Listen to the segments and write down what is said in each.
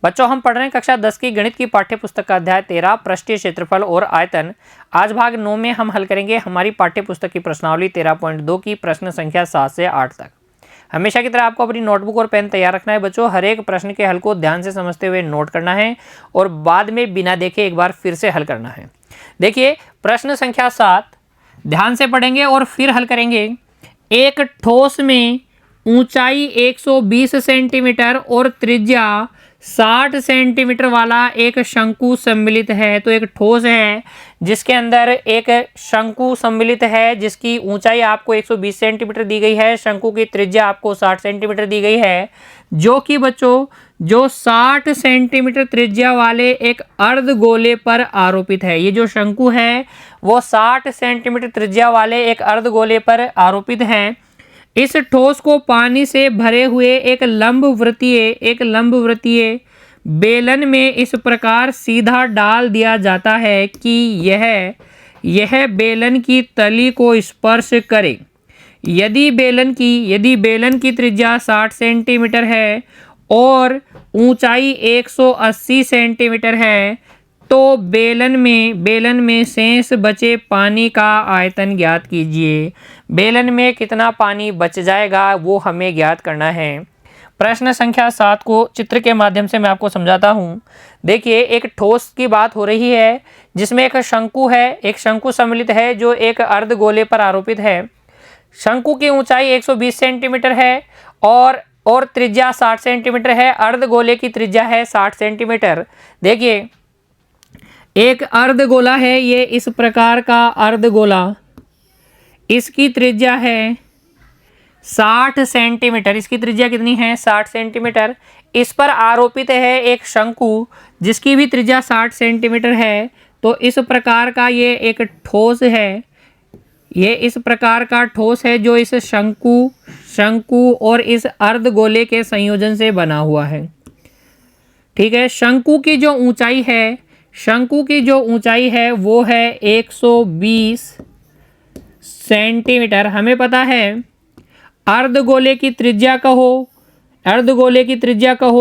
बच्चों हम पढ़ रहे हैं कक्षा 10 की गणित की पाठ्य पुस्तक का अध्याय 13 पृष्ठीय क्षेत्रफल और आयतन। आज भाग 9 में हम हल करेंगे हमारी पाठ्य पुस्तक की प्रश्नावली 13.2 की प्रश्न संख्या 7 से 8 तक। हमेशा की तरह आपको अपनी नोटबुक और पेन तैयार रखना है बच्चों। हर एक प्रश्न के हल को ध्यान से समझते हुए नोट करना है और बाद में बिना देखे एक बार फिर से हल करना है। देखिए प्रश्न संख्या 7 ध्यान से पढ़ेंगे और फिर हल करेंगे। एक ठोस में ऊंचाई 120 सेंटीमीटर और त्रिज्या 60 सेंटीमीटर वाला एक शंकु सम्मिलित है। तो एक ठोस है जिसके अंदर एक शंकु सम्मिलित है जिसकी ऊंचाई आपको 120 सेंटीमीटर दी गई है, शंकु की त्रिज्या आपको 60 सेंटीमीटर दी गई है, जो कि बच्चों जो 60 सेंटीमीटर त्रिज्या वाले एक अर्धगोले पर आरोपित है। ये जो शंकु है वो 60 सेंटीमीटर त्रिज्या वाले एक अर्धगोले पर आरोपित है। इस ठोस को पानी से भरे हुए एक लंबवृत्तीय बेलन में इस प्रकार सीधा डाल दिया जाता है कि यह बेलन की तली को स्पर्श करे। यदि बेलन की त्रिज्या 60 सेंटीमीटर है और ऊंचाई 180 सेंटीमीटर है तो बेलन में शेष बचे पानी का आयतन ज्ञात कीजिए। बेलन में कितना पानी बच जाएगा वो हमें ज्ञात करना है। प्रश्न संख्या 7 को चित्र के माध्यम से मैं आपको समझाता हूँ। देखिए एक ठोस की बात हो रही है जिसमें एक शंकु है, एक शंकु सम्मिलित है जो एक अर्धगोले पर आरोपित है। शंकु की ऊंचाई 120 सेंटीमीटर है और त्रिज्या 60 सेंटीमीटर है। अर्धगोले की त्रिज्या है 60 सेंटीमीटर। देखिए एक अर्धगोला है, ये इस प्रकार का अर्धगोला, इसकी त्रिज्या है 60 सेंटीमीटर। इसकी त्रिज्या कितनी है? 60 सेंटीमीटर। इस पर आरोपित है एक शंकु जिसकी भी त्रिज्या 60 सेंटीमीटर है। तो इस प्रकार का ये एक ठोस है, ये इस प्रकार का ठोस है जो इस शंकु और इस अर्धगोले के संयोजन से बना हुआ है। ठीक है, शंकु की जो ऊंचाई है वो है 120 सेंटीमीटर। हमें पता है अर्धगोले की त्रिज्या कहो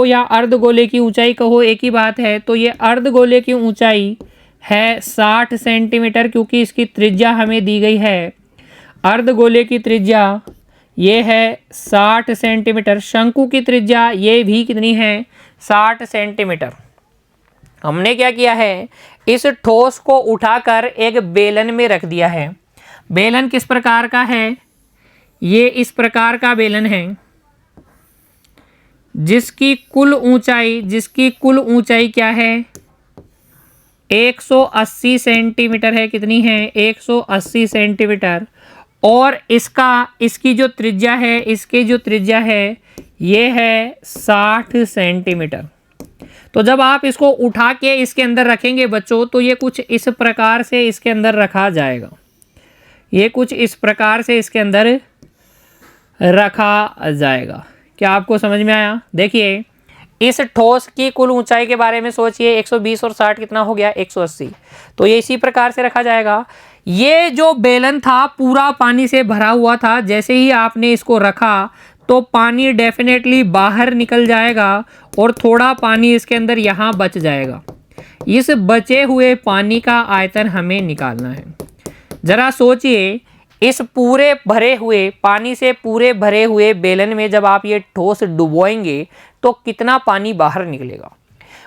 या अर्धगोले की ऊंचाई कहो, एक ही बात है। तो ये अर्धगोले की ऊंचाई है 60 सेंटीमीटर क्योंकि इसकी त्रिज्या हमें दी गई है। अर्धगोले की त्रिज्या ये है 60 सेंटीमीटर। शंकु की त्रिज्या ये भी कितनी है? 60 सेंटीमीटर। हमने क्या किया है, इस ठोस को उठाकर एक बेलन में रख दिया है। बेलन किस प्रकार का है? ये इस प्रकार का बेलन है जिसकी कुल ऊंचाई क्या है? 180 सेंटीमीटर है। कितनी है? 180 सेंटीमीटर। और इसकी जो त्रिज्या है ये है 60 सेंटीमीटर। तो जब आप इसको उठा के इसके अंदर रखेंगे बच्चों तो ये कुछ इस प्रकार से इसके अंदर रखा जाएगा। क्या आपको समझ में आया? देखिए इस ठोस की कुल ऊंचाई के बारे में सोचिए, 120 और 60 कितना हो गया? 180। तो ये इसी प्रकार से रखा जाएगा। ये जो बेलन था पूरा पानी से भरा हुआ था। जैसे ही आपने इसको रखा तो पानी डेफिनेटली बाहर निकल जाएगा और थोड़ा पानी इसके अंदर यहाँ बच जाएगा। इस बचे हुए पानी का आयतन हमें निकालना है। जरा सोचिए, इस पानी से पूरे भरे हुए बेलन में जब आप ये ठोस डुबोएंगे तो कितना पानी बाहर निकलेगा?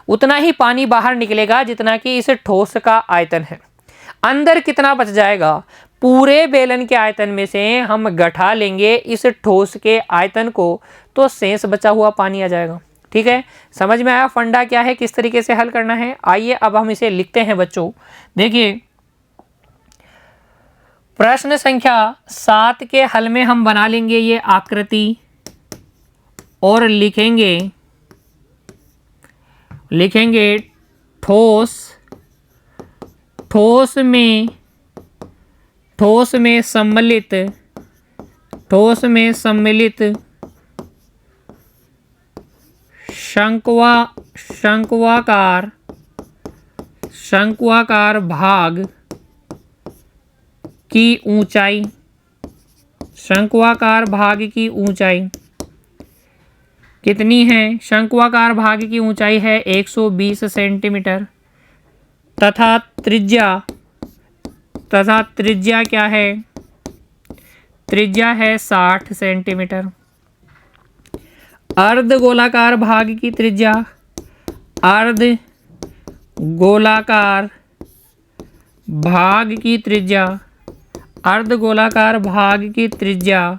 उतना ही पानी बाहर निकलेगा जितना कि इस ठोस का आयतन है। अंदर कितना बच जाएगा? पूरे बेलन के आयतन में से हम घटा लेंगे इस ठोस के आयतन को तो शेष बचा हुआ पानी आ जाएगा। ठीक है, समझ में आया फंडा क्या है, किस तरीके से हल करना है? आइए अब हम इसे लिखते हैं बच्चों। देखिए प्रश्न संख्या 7 के हल में हम बना लेंगे ये आकृति और लिखेंगे ठोस में सम्मिलित शंक्वाकार भाग की ऊंचाई कितनी है? शंक्वाकार भाग की ऊंचाई है 120 सेंटीमीटर तथा त्रिज्या क्या है? त्रिज्या है 60 सेंटीमीटर। अर्ध गोलाकार भाग की त्रिज्या, अर्ध गोलाकार भाग की त्रिज्या, अर्ध गोलाकार भाग की त्रिज्या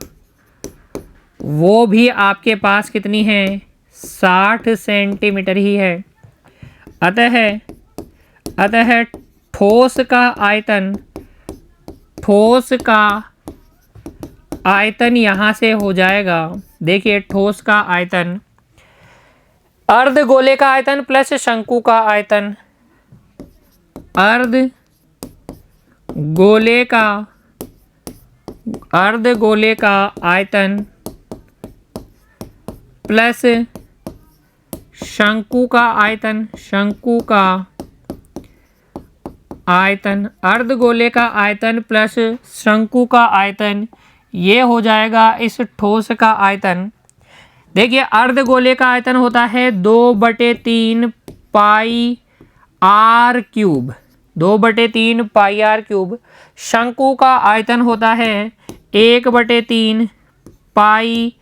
वो भी आपके पास कितनी है? 60 सेंटीमीटर ही है। अतः ठोस का आयतन यहाँ से हो जाएगा। देखिए ठोस का आयतन, अर्ध गोले का आयतन प्लस शंकु का आयतन, अर्ध गोले का आयतन प्लस शंकु का आयतन, अर्ध गोले का आयतन प्लस शंकु का आयतन, ये हो जाएगा इस ठोस का आयतन। देखिए अर्ध गोले का आयतन होता है 2/3 pi r cube, 2/3 pi r cube. शंकु का आयतन होता है 1/3 पाई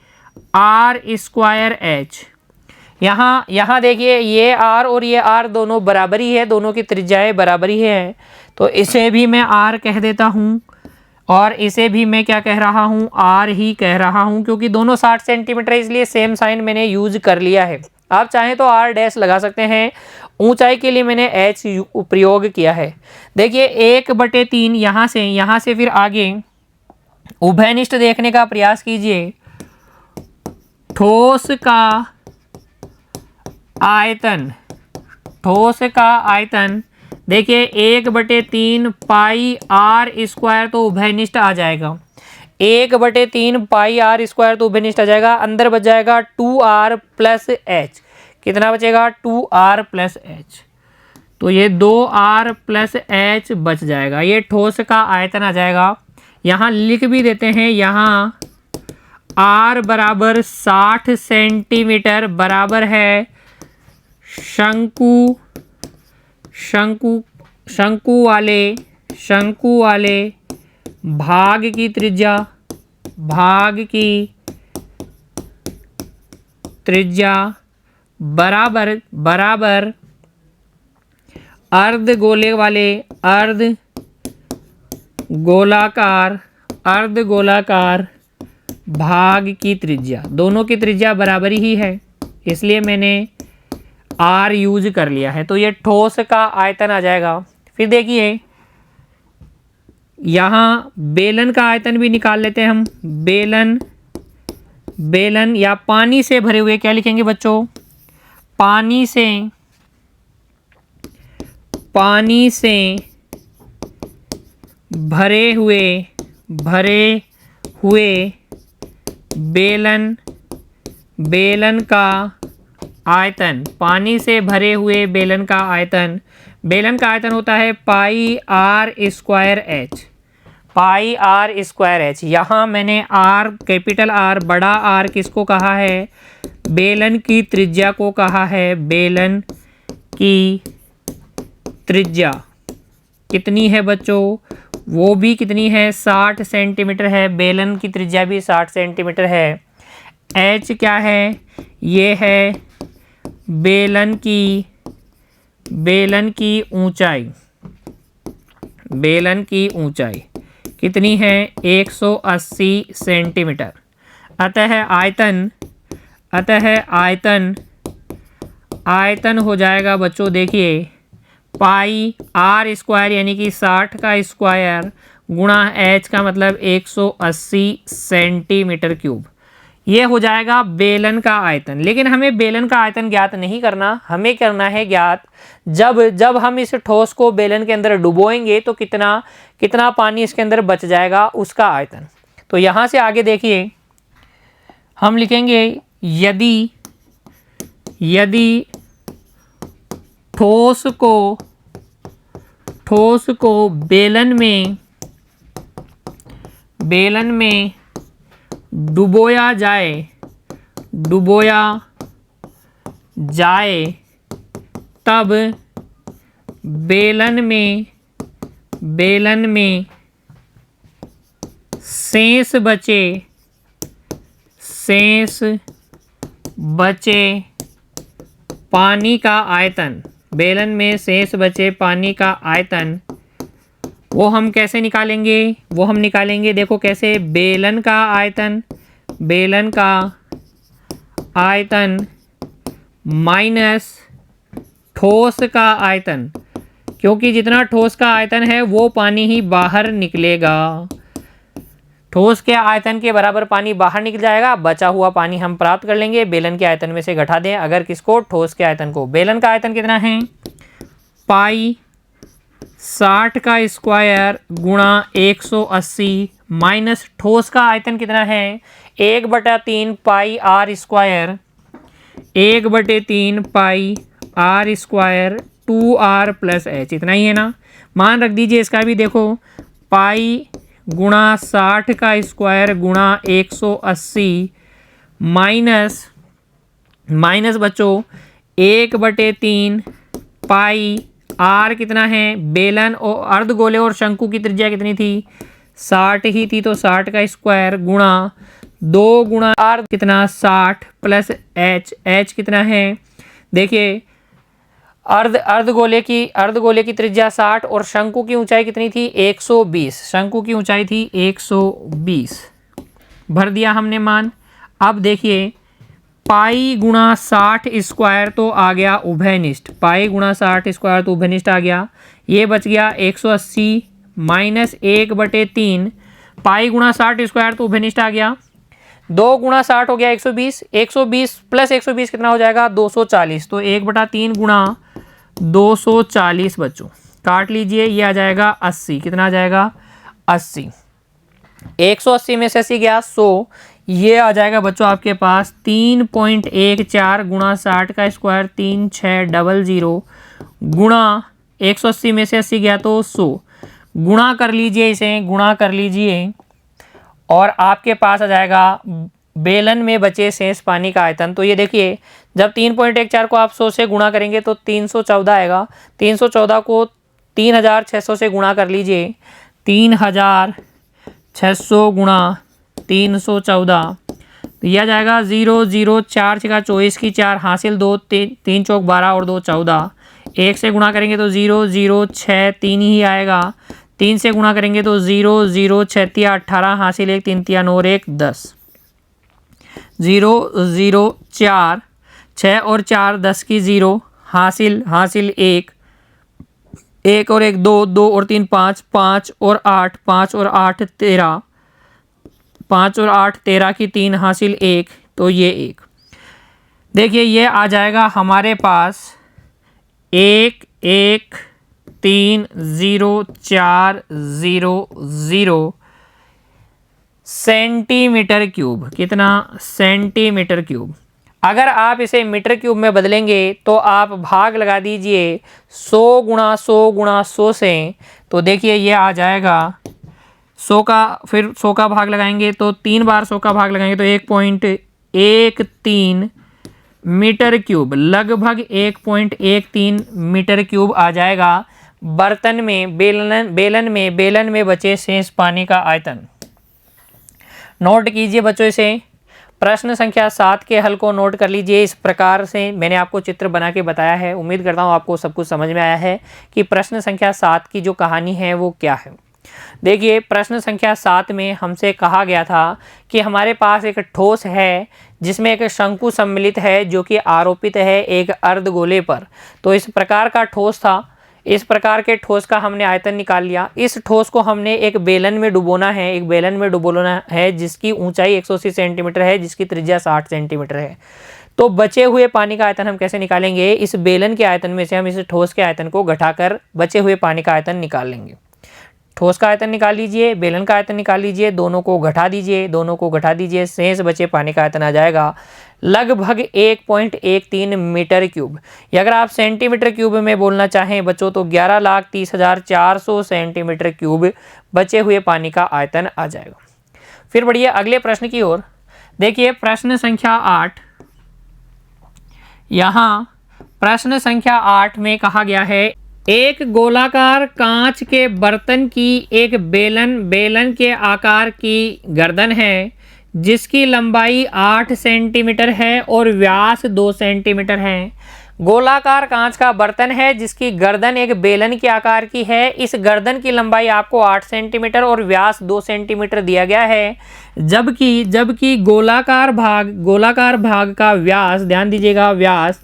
आर स्क्वायर एच। यहाँ देखिए ये आर और ये आर दोनों बराबर ही है, दोनों की त्रिज्याएं बराबर ही है, तो इसे भी मैं आर कह देता हूँ और इसे भी मैं क्या कह रहा हूँ? आर ही कह रहा हूँ, क्योंकि दोनों 60 सेंटीमीटर इसलिए सेम साइन मैंने यूज कर लिया है। आप चाहें तो आर डैश लगा सकते हैं, ऊंचाई के लिए मैंने एच प्रयोग किया है। देखिए 1/3 यहाँ से फिर आगे उभयनिष्ठ देखने का प्रयास कीजिए। ठोस का आयतन देखिए 1/3 पाई आर स्क्वायर तो उभयनिष्ठ आ जाएगा, 1/3 पाई आर स्क्वायर तो उभयनिष्ठ आ जाएगा। अंदर बच जाएगा 2r प्लस एच। कितना बचेगा? 2r plus H. तो ये 2r प्लस एच बच जाएगा, ये ठोस का आयतन आ जाएगा। यहाँ लिख भी देते हैं, यहाँ r बराबर 60 सेंटीमीटर बराबर है शंकु वाले भाग की त्रिज्या बराबर अर्ध गोलाकार भाग की त्रिज्या। दोनों की त्रिज्या बराबर ही है, इसलिए मैंने आर यूज कर लिया है। तो ये ठोस का आयतन आ जाएगा। फिर देखिए यहाँ बेलन का आयतन भी निकाल लेते हैं हम। बेलन या पानी से भरे हुए, क्या लिखेंगे बच्चों? पानी से भरे हुए बेलन का आयतन, पानी से भरे हुए बेलन का आयतन होता है पाई आर स्क्वायर एच। यहाँ मैंने आर, कैपिटल आर, बड़ा आर किसको कहा है? बेलन की त्रिज्या को कहा है। बेलन की त्रिज्या कितनी है बच्चों? वो भी कितनी है? 60 सेंटीमीटर है। बेलन की त्रिज्या भी 60 सेंटीमीटर है। एच क्या है? ये है बेलन की ऊंचाई कितनी है? 180 सेंटीमीटर। अतः आयतन हो जाएगा बच्चों, देखिए पाई आर स्क्वायर यानी कि 60 का स्क्वायर गुणा एच का मतलब 180 सेंटीमीटर क्यूब। ये हो जाएगा बेलन का आयतन। लेकिन हमें बेलन का आयतन ज्ञात नहीं करना, हमें करना है ज्ञात जब हम इस ठोस को बेलन के अंदर डुबोएंगे तो कितना पानी इसके अंदर बच जाएगा, उसका आयतन। तो यहाँ से आगे देखिए हम लिखेंगे यदि ठोस को बेलन में डुबोया जाए तब बेलन में शेष बचे पानी का आयतन, बेलन में शेष बचे पानी का आयतन, वो हम कैसे निकालेंगे? वो हम निकालेंगे देखो कैसे, बेलन का आयतन माइनस ठोस का आयतन, क्योंकि जितना ठोस का आयतन है वो पानी ही बाहर निकलेगा। ठोस के आयतन के बराबर पानी बाहर निकल जाएगा, बचा हुआ पानी हम प्राप्त कर लेंगे, बेलन के आयतन में से घटा दें अगर किसको, ठोस के आयतन को। बेलन का आयतन कितना है? पाई 60 का स्क्वायर गुणा 180 माइनस ठोस का आयतन कितना है? 1/3 pi r square, 1/3 pi r square 2r plus h, इतना ही है ना। मान रख दीजिए इसका भी, देखो पाई गुणा 60 का स्क्वायर गुणा 180 माइनस बच्चों 1/3 पाई आर कितना है? बेलन और अर्धगोले और शंकु की त्रिज्या कितनी थी? 60 ही थी, तो 60 का स्क्वायर गुणा 2 गुणा आर कितना? 60 प्लस एच कितना है? देखिए अर्धगोले की त्रिज्या 60 और शंकु की ऊंचाई कितनी थी? 120, शंकु की ऊंचाई थी 120, भर दिया हमने मान। अब देखिए पाई गुणा 60 स्क्वायर तो आ गया उभयनिष्ठ, पाई गुणा 60 स्क्वायर तो उभयनिष्ठ आ गया, ये बच गया 180 माइनस 1/3 पाई गुणा 60 स्क्वायर तो उभयनिष्ठ आ गया, 2 गुणा 60 हो गया 120, 120 प्लस 120 कितना हो जाएगा? 240, तो 1/3 गुणा 240 बच्चों काट लीजिए, ये आ जाएगा 80, कितना आ जाएगा? 80, 180 में से 80 गया 100, ये आ जाएगा बच्चों आपके पास 3.14 गुणा 60 का स्क्वायर 3600 गुणा 180 में से 80 गया तो 100, गुणा कर लीजिए, इसे गुणा कर लीजिए और आपके पास आ जाएगा बेलन में बचे शेष पानी का आयतन। तो ये देखिए जब 3.14 को आप 100 से गुणा करेंगे तो 314 आएगा, 314 को 3600 से गुणा कर लीजिए, 3600 गुणा 314, तो यह जाएगा 0 0 4 6 24 की 4 हासिल 2 3 चौक 12 और 2 14, 1 से गुणा करेंगे तो 0 0 6 3 ही आएगा, 3 से गुणा करेंगे तो 0 0 6 3 18 हासिल 1 3 3 और 1 10, 0 0 4 6 और 4 10 की 0 हासिल 1 1 और 1 2 2 और 3 5 5 और 8 5 और 8 13 5 और 8 13 की 3 हासिल 1, तो ये 1। देखिए ये आ जाएगा हमारे पास 1 1 3 0 4 0 0 सेंटीमीटर क्यूब, कितना? Centimetre cube. अगर आप इसे मीटर क्यूब में बदलेंगे तो आप भाग लगा दीजिए 100 गुणा 100 गुणा 100 से, तो देखिए ये आ जाएगा 100 का, फिर 100 का भाग लगाएंगे तो 3 बार 100 का भाग लगाएंगे तो 1.13 मीटर क्यूब, लगभग 1.13 मीटर क्यूब आ जाएगा बर्तन में बेलन में बचे शेष पानी का आयतन। नोट कीजिए बच्चों इसे, प्रश्न संख्या 7 के हल को नोट कर लीजिए। इस प्रकार से मैंने आपको चित्र बना के बताया है, उम्मीद करता हूँ आपको सब कुछ समझ में आया है कि प्रश्न संख्या 7 की जो कहानी है वो क्या है। देखिए प्रश्न संख्या 7 में हमसे कहा गया था कि हमारे पास एक ठोस है जिसमें एक शंकु सम्मिलित है जो कि आरोपित है एक अर्धगोले पर। तो इस प्रकार का ठोस था, इस प्रकार के ठोस का हमने आयतन निकाल लिया। इस ठोस को हमने एक बेलन में डुबोना है, जिसकी ऊंचाई 180 सेंटीमीटर है, जिसकी त्रिज्या 60 सेंटीमीटर है। तो बचे हुए पानी का आयतन हम कैसे निकालेंगे? इस बेलन के आयतन में से हम इस ठोस के आयतन को घटाकर बचे हुए पानी का आयतन निकाल लेंगे। ठोस का आयतन निकाल लीजिए, बेलन का आयतन निकाल लीजिए, दोनों को घटा दीजिए, शेष बचे पानी का आयतन आ जाएगा लगभग 1.13 मीटर क्यूब। या अगर आप सेंटीमीटर क्यूब में बोलना चाहें बच्चों तो 11,30,400 सेंटीमीटर क्यूब बचे हुए पानी का आयतन आ जाएगा। फिर बढ़िए अगले प्रश्न की ओर। देखिए प्रश्न संख्या 8, यहाँ प्रश्न संख्या 8 में कहा गया है, एक गोलाकार कांच के बर्तन की एक बेलन के आकार की गर्दन है जिसकी लंबाई 8 सेंटीमीटर है और व्यास 2 सेंटीमीटर है। गोलाकार कांच का बर्तन है जिसकी गर्दन एक बेलन के आकार की है। इस गर्दन की लंबाई आपको 8 सेंटीमीटर और व्यास 2 सेंटीमीटर दिया गया है। जबकि गोलाकार भाग का व्यास, ध्यान दीजिएगा, व्यास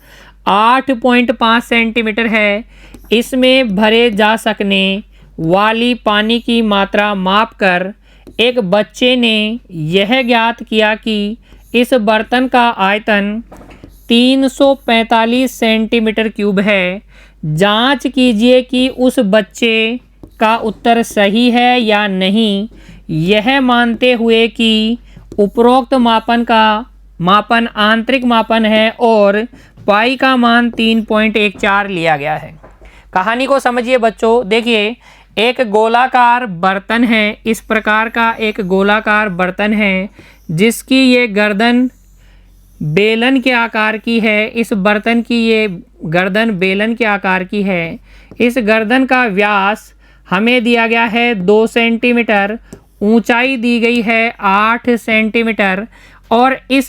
8.5 सेंटीमीटर है। इसमें भरे जा सकने वाली पानी की मात्रा मापकर एक बच्चे ने यह ज्ञात किया कि इस बर्तन का आयतन 345 सेंटीमीटर क्यूब है। जांच कीजिए कि उस बच्चे का उत्तर सही है या नहीं, यह मानते हुए कि उपरोक्त मापन आंतरिक मापन है और पाई का मान 3.14 लिया गया है। कहानी को समझिए बच्चों। देखिए, एक गोलाकार बर्तन है, इस प्रकार का एक गोलाकार बर्तन है जिसकी ये गर्दन बेलन के आकार की है। इस बर्तन की ये गर्दन बेलन के आकार की है। इस गर्दन का व्यास हमें दिया गया है 2 सेंटीमीटर, ऊंचाई दी गई है 8 सेंटीमीटर और इस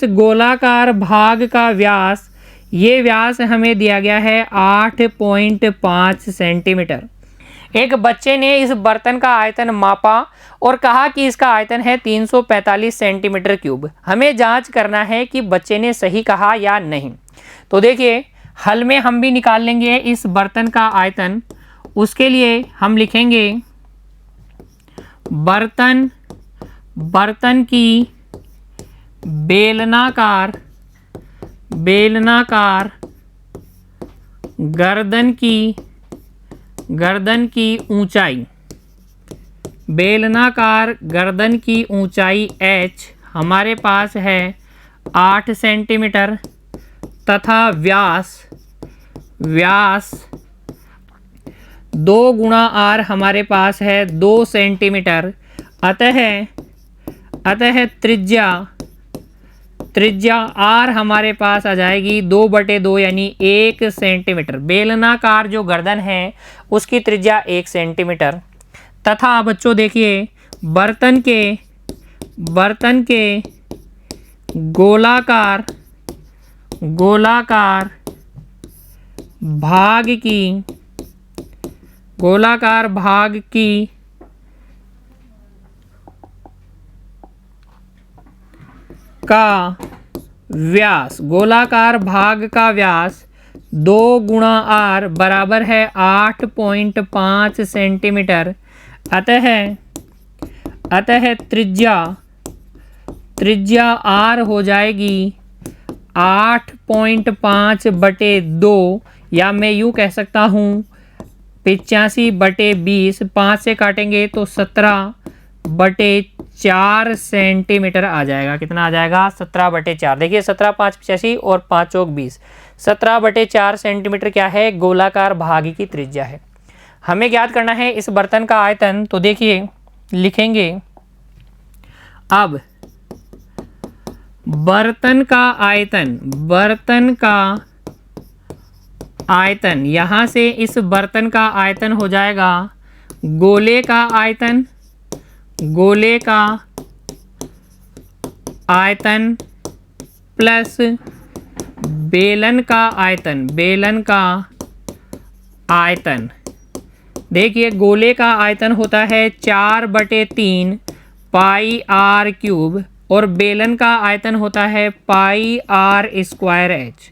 गोलाकार भाग का व्यास, ये व्यास हमें दिया गया है 8.5 सेंटीमीटर। एक बच्चे ने इस बर्तन का आयतन मापा और कहा कि इसका आयतन है 345 सेंटीमीटर क्यूब। हमें जांच करना है कि बच्चे ने सही कहा या नहीं। तो देखिए, हल में हम भी निकाल लेंगे इस बर्तन का आयतन। उसके लिए हम लिखेंगे बर्तन की बेलनाकार गर्दन की ऊंचाई, बेलनाकार गर्दन की ऊंचाई h हमारे पास है 8 सेंटीमीटर तथा व्यास 2 गुणा r हमारे पास है 2 सेंटीमीटर। अतः त्रिज्या r हमारे पास आ जाएगी 2/2 यानी 1 सेंटीमीटर। बेलनाकार जो गर्दन है उसकी त्रिज्या 1 सेंटीमीटर तथा बच्चों देखिए, बर्तन के गोलाकार भाग की गोलाकार भाग का व्यास 2 गुणा r बराबर है 8.5 सेंटीमीटर। अतः त्रिज्या r हो जाएगी 8.5/2 या मैं यूँ कह सकता हूँ 85/20। 5 से काटेंगे तो 17/4 सेंटीमीटर आ जाएगा। कितना आ जाएगा? 17/4। देखिए, 17 5 85 और 5 चौक 20, 17/4 सेंटीमीटर क्या है? गोलाकार भाग की त्रिज्या है। हमें ज्ञात करना है इस बर्तन का आयतन। तो देखिए, लिखेंगे अब बर्तन का आयतन यहाँ से इस बर्तन का आयतन हो जाएगा गोले का आयतन प्लस बेलन का आयतन। देखिए, गोले का आयतन होता है 4/3 पाई r क्यूब और बेलन का आयतन होता है पाई r² h।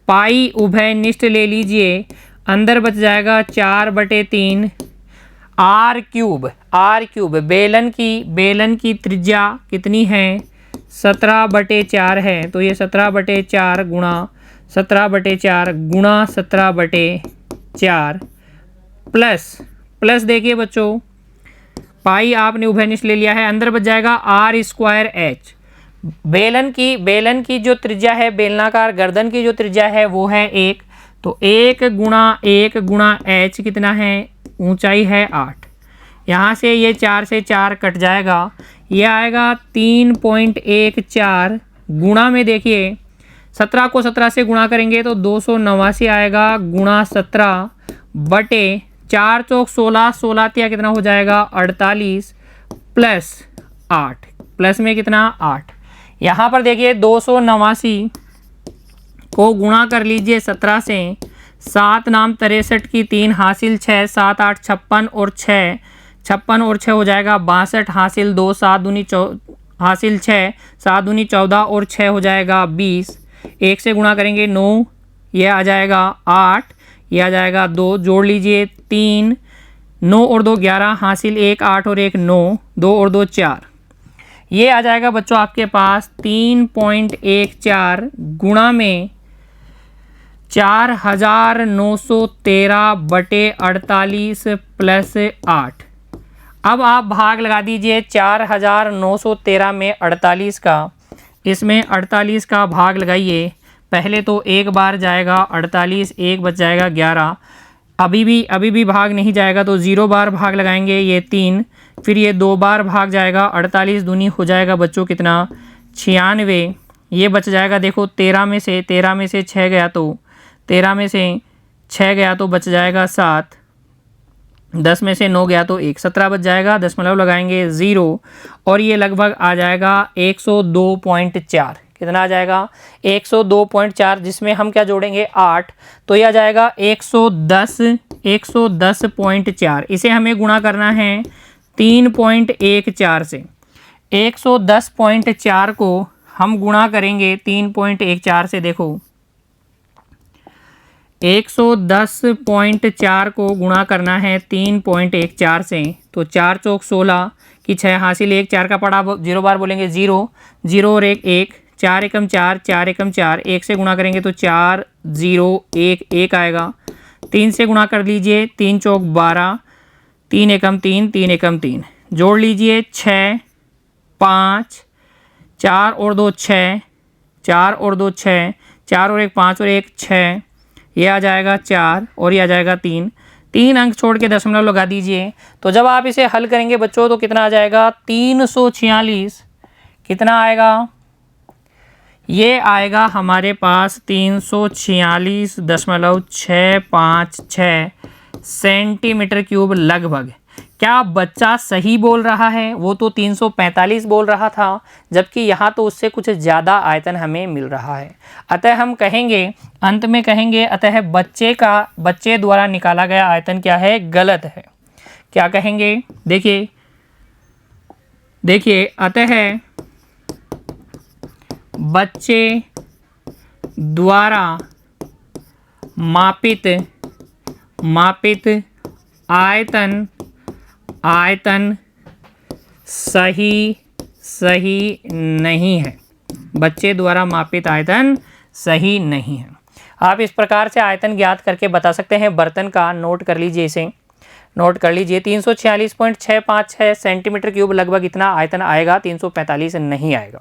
पाई उभयनिष्ठ ले लीजिए, अंदर बच जाएगा 4/3 r क्यूब। बेलन की त्रिज्या कितनी है? 17/4 है। तो ये 17/4 गुणा 17/4 प्लस देखिए बच्चों, पाई आपने उभयनिष्ठ ले लिया है, अंदर बच जाएगा r² h। बेलन की जो त्रिज्या है, बेलनाकार गर्दन की जो त्रिज्या है वो है 1। तो 1 गुणा h कितना है? ऊंचाई है 8। यहाँ से ये 4 से 4 कट जाएगा, ये आएगा 3.14 गुणा में देखिए 17 को 17 से गुणा करेंगे तो 289 आएगा गुणा 17 बटे 4 चौक 16, 16 तिया कितना हो जाएगा 48 प्लस 8, प्लस में कितना 8। यहाँ पर देखिए 289 को गुणा कर लीजिए 17 से, 7 नाम 63 की 3 हासिल 6, 7 8 56 और 6, 56 और 6 हो जाएगा 62 हासिल 2, 7 दूनी हासिल 6, 7 दूनी 14 और 6 हो जाएगा 20। 1 से गुणा करेंगे 9, यह आ जाएगा 8, यह आ जाएगा 2, जोड़ लीजिए 3, 9 और 2 11 हासिल 1, 8 और 1 9, 2 और 2 4। ये आ जाएगा बच्चों आपके पास 3.14 गुणा में 4913 बटे 48 प्लस 8। अब आप भाग लगा दीजिए 4913 में 48 का, इसमें 48 का भाग लगाइए। पहले तो एक बार जाएगा 48, एक बच जाएगा 11, अभी भी भाग नहीं जाएगा तो 0 बार भाग लगाएंगे, ये 3, फिर ये 2 बार भाग जाएगा, 48 दूनी हो जाएगा बच्चों कितना 96, ये बच जाएगा देखो 13 में से 6 गया तो 13 में से 6 गया तो बच जाएगा 7, 10 में से 9 गया तो 1, 17 बच जाएगा, दशमलव लगाएंगे 0 और ये लगभग आ जाएगा 102.4। कितना आ जाएगा 102.4, जिसमें हम क्या जोड़ेंगे 8, तो यह आ जाएगा 110.4। इसे हमें गुणा करना है 3.14 से। 110.4 को हम गुणा करेंगे 3.14 से, देखो 110.4 को गुणा करना है 3.14 से, तो 4 चौक 16 की 6 हासिल 1, 4 का पड़ा 0 बार बोलेंगे 0, 0 और 1 1, 4 एकम 4, 4 एकम 4, 1 से गुणा करेंगे तो 4 0 1 1 आएगा। 3 से गुणा कर लीजिए, 3 चौक 12, 3 एकम 3, 3 एकम 3, जोड़ लीजिए 6 5, 4 और 2 6, 4 और 2 6, 4 और 1 5 और 1 6, ये आ जाएगा 4 और ये आ जाएगा 3, 3 अंक छोड़ के दशमलव लगा दीजिए। तो जब आप इसे हल करेंगे बच्चों तो कितना आ जाएगा 346, कितना आएगा, ये आएगा हमारे पास 346.656 सेंटीमीटर क्यूब लगभग। क्या बच्चा सही बोल रहा है? वो तो 345 बोल रहा था, जबकि यहाँ तो उससे कुछ ज़्यादा आयतन हमें मिल रहा है। अतः हम कहेंगे, अंत में कहेंगे, अतः बच्चे द्वारा निकाला गया आयतन क्या है, गलत है। क्या कहेंगे, देखिए अतः बच्चे द्वारा मापित आयतन सही नहीं है। बच्चे द्वारा मापित आयतन सही नहीं है। आप इस प्रकार से आयतन ज्ञात करके बता सकते हैं। बर्तन का नोट कर लीजिए, इसे नोट कर लीजिए। 346.656 सेंटीमीटर क्यूब लगभग इतना आयतन आएगा, 345 नहीं आएगा।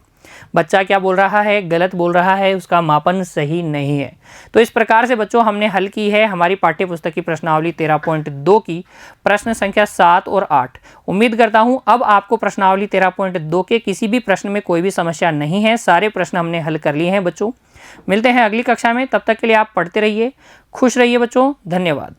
बच्चा क्या बोल रहा है, गलत बोल रहा है, उसका मापन सही नहीं है। तो इस प्रकार से बच्चों हमने हल की है हमारी पाठ्य पुस्तक की प्रश्नावली 13.2 की प्रश्न संख्या 7 और 8। उम्मीद करता हूं अब आपको प्रश्नावली 13.2 के किसी भी प्रश्न में कोई भी समस्या नहीं है। सारे प्रश्न हमने हल कर लिए हैं बच्चों। मिलते हैं अगली कक्षा में, तब तक के लिए आप पढ़ते रहिए, खुश रहिए बच्चों। धन्यवाद।